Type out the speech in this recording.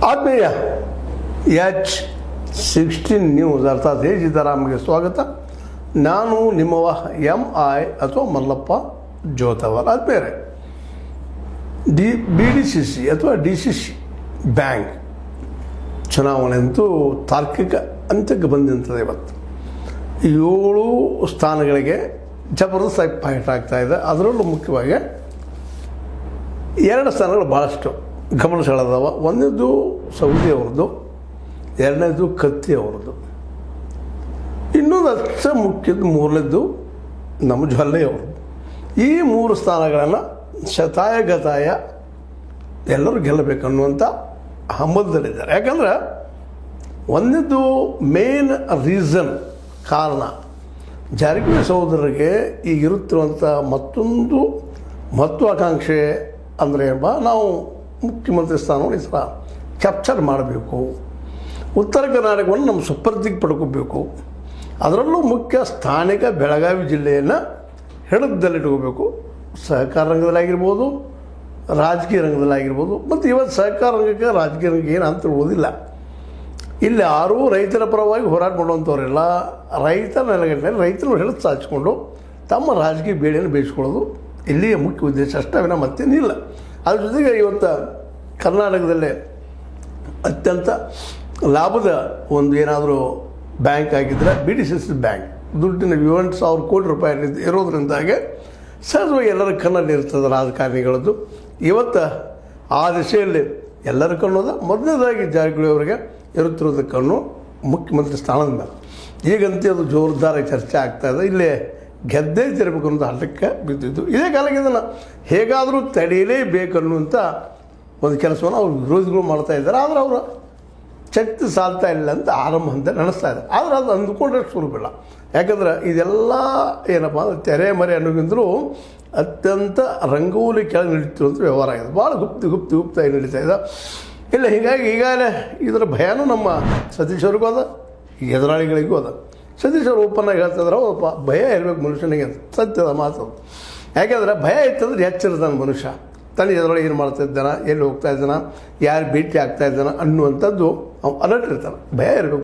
ಆತ್ಮೀಯ H16 news ಅರ್ಥಾತ್ A ಸಿದ್ದರಾಮಗೆ ಸ್ವಾಗತ. ನಾನು ನಿಮ್ಮವ MI ಅಥವಾ ಮಲ್ಲಪ್ಪ ಜೋತವರ್. ಆದ್ಮೇಲೆ BDCC ಅಥವಾ DCC ಬ್ಯಾಂಕ್ ಚುನಾವಣೆ ಅಂತೂ ತಾರ್ಕಿಕ ಅಂತ್ಯಕ್ಕೆ ಬಂದಂಥದ್ದು. ಇವತ್ತು 7 ಸ್ಥಾನಗಳಿಗೆ ಜಬರ್ದಸ್ತಾಗಿ ಫೈಟ್ ಆಗ್ತಾ ಇದೆ. ಅದರಲ್ಲೂ ಮುಖ್ಯವಾಗಿ 2 ಸ್ಥಾನಗಳು ಭಾಳಷ್ಟು ಗಮನ ಸೆಳೆದವ. ಒಂದನೇದು ಸೌದಿ ಅವ್ರದ್ದು, ಎರಡನೇದು ಕತ್ತಿ ಅವ್ರದ್ದು, ಇನ್ನೊಂದು ಅಷ್ಟೇ ಮುಖ್ಯದ್ದು ಮೂರನೇದು ನಮ್ಮ ಜೊಲ್ಲೆ ಅವ್ರದ್ದು. ಈ 3 ಸ್ಥಾನಗಳನ್ನು ಶತಾಯಗತಾಯ ಎಲ್ಲರೂ ಗೆಲ್ಲಬೇಕನ್ನುವಂಥ ಹಂಬಲದಲ್ಲಿದ್ದಾರೆ. ಯಾಕಂದ್ರೆ ಒಂದನೇದು ಮೇನ್ ರೀಸನ್ ಕಾರಣ ಜಾರಕಿಹೊಳಿ ಸಹೋದರರಿಗೆ ಈಗಿರುತ್ತಿರುವಂಥ ಮತ್ತೊಂದು ಮಹತ್ವಾಕಾಂಕ್ಷೆ ಅಂದರೆ ನಾವು ಮುಖ್ಯಮಂತ್ರಿ ಸ್ಥಾನವನ್ನು ಈ ಸಲ ಕ್ಯಾಪ್ಚರ್ ಮಾಡಬೇಕು, ಉತ್ತರ ಕರ್ನಾಟಕವನ್ನು ನಮ್ಮ ಸುಪರ್ದಿಗೆ ಪಡ್ಕೋಬೇಕು, ಅದರಲ್ಲೂ ಮುಖ್ಯ ಸ್ಥಾನಿಕ ಬೆಳಗಾವಿ ಜಿಲ್ಲೆಯನ್ನು ಹಿಡಿದಲ್ಲಿಟ್ಕೋಬೇಕು. ಸಹಕಾರ ರಂಗದಲ್ಲಾಗಿರ್ಬೋದು, ರಾಜಕೀಯ ರಂಗದಲ್ಲಾಗಿರ್ಬೋದು. ಮತ್ತು ಇವತ್ತು ಸಹಕಾರ ರಂಗಕ್ಕೆ ರಾಜಕೀಯ ರಂಗಕ್ಕೆ ಏನು ಅಂತ ಇರುವುದಿಲ್ಲ. ಇಲ್ಲಿ ಯಾರೂ ರೈತರ ಪರವಾಗಿ ಹೋರಾಟ ಮಾಡುವಂಥವರೆಲ್ಲ ರೈತರ ನೆಲೆಗಟ್ಟಿನಲ್ಲಿ ರೈತರು ಹಿಡಿದು ಸಾಚಿಕೊಂಡು ತಮ್ಮ ರಾಜಕೀಯ ಬೇಳೆಯನ್ನು ಬೇಯಿಸ್ಕೊಳ್ಳೋದು ಇಲ್ಲಿಯ ಮುಖ್ಯ ಉದ್ದೇಶ ಅಷ್ಟೇ, ವಿನ ಮತ್ತೇನಿಲ್ಲ. ಅದ್ರ ಜೊತೆಗೆ ಇವತ್ತು ಕರ್ನಾಟಕದಲ್ಲೇ ಅತ್ಯಂತ ಲಾಭದ ಒಂದು ಏನಾದರೂ ಬ್ಯಾಂಕ್ ಆಗಿದ್ದರೆ BDCC ಬ್ಯಾಂಕ್. ದುಡ್ಡಿನ 7,000 ಕೋಟಿ ರೂಪಾಯಿ ಇರೋದ್ರಿಂದಾಗೆ ಸಹಜವಾಗಿ ಎಲ್ಲರ ಕಣ್ಣಲ್ಲಿ ಇರ್ತದೆ ರಾಜಕಾರಣಿಗಳದ್ದು. ಇವತ್ತು ಆ ದಿಶೆಯಲ್ಲಿ ಎಲ್ಲರ ಕಣ್ಣೋದ. ಮೊದಲನೇದಾಗಿ ಜಾರಕಿಹೊಳಿ ಅವರಿಗೆ ಇರುತ್ತಿರೋದ ಕಣ್ಣು ಮುಖ್ಯಮಂತ್ರಿ ಸ್ಥಾನದ ಮೇಲೆ. ಈಗಂತೂ ಅದು ಜೋರ್ದಾರ ಚರ್ಚೆ ಆಗ್ತಾಯಿದೆ. ಇಲ್ಲೇ ಗೆದ್ದೇ ತಿರಬೇಕು ಅನ್ನೋದು ಹಠಕ್ಕೆ ಬಿದ್ದಿದ್ದು. ಇದೇ ಕಾಲಕ್ಕೆ ಇದನ್ನು ಹೇಗಾದರೂ ತಡೆಯಲೇಬೇಕನ್ನುವಂಥ ಒಂದು ಕೆಲಸವನ್ನು ಅವ್ರು ವಿರೋಧಿಗಳು ಮಾಡ್ತಾ ಇದ್ದಾರೆ. ಆದರೆ ಅವರು ಶಕ್ತಿ ಸಾಲ್ತಾ ಇಲ್ಲ ಅಂತ ಆರಂಭ ಅಂತ ನಡೆಸ್ತಾ ಇದ್ದಾರೆ. ಆದರೆ ಅದು ಅಂದುಕೊಂಡ್ರೆ ಸುಲಭ. ಯಾಕಂದ್ರೆ ಇದೆಲ್ಲ ಏನಪ್ಪ ಅಂದರೆ ತೆರೆ ಮರೆ ಅನ್ನೋಗಿಂತಲೂ ಅತ್ಯಂತ ರಂಗೋಲಿ ಕೆಳಗೆ ನಡೀತಿರುವಂಥ ವ್ಯವಹಾರ ಆಗಿದೆ. ಭಾಳ ಗುಪ್ತಾಗಿ ನಡೀತಾ ಇದೆ. ಇಲ್ಲ ಹೀಗಾಗಿ ಈಗಾಗಲೇ ಇದರ ಭಯನೂ ನಮ್ಮ ಸತೀಶ್ ಅವ್ರಿಗೂ ಅದ, ಎದುರಾಳಿಗಳಿಗೂ ಅದ. ಸತೀಶ್ ಅವರು ಓಪನ್ ಆಗಿ ಹೇಳ್ತಿದ್ರೆ ಒಬ್ಬ ಭಯ ಇರಬೇಕು ಮನುಷ್ಯನಿಗೆ ಅಂತ. ಸತ್ಯದ ಮಾತು. ಯಾಕೆಂದರೆ ಭಯ ಇತ್ತಂದ್ರೆ ಎಚ್ಚರಿತಾನೆ ಮನುಷ್ಯ. ತನ್ನ ಎದುರೊಳಗೆ ಏನು ಮಾಡ್ತಾ ಇದ್ದಾನ, ಎಲ್ಲಿ ಹೋಗ್ತಾ ಇದ್ದಾನ, ಯಾರು ಭೇಟಿ ಆಗ್ತಾ ಇದ್ದಾನ ಅನ್ನುವಂಥದ್ದು ಅವ್ನು ಅಲರ್ಟ್ ಇರ್ತಾನೆ. ಭಯ ಇರಬೇಕು.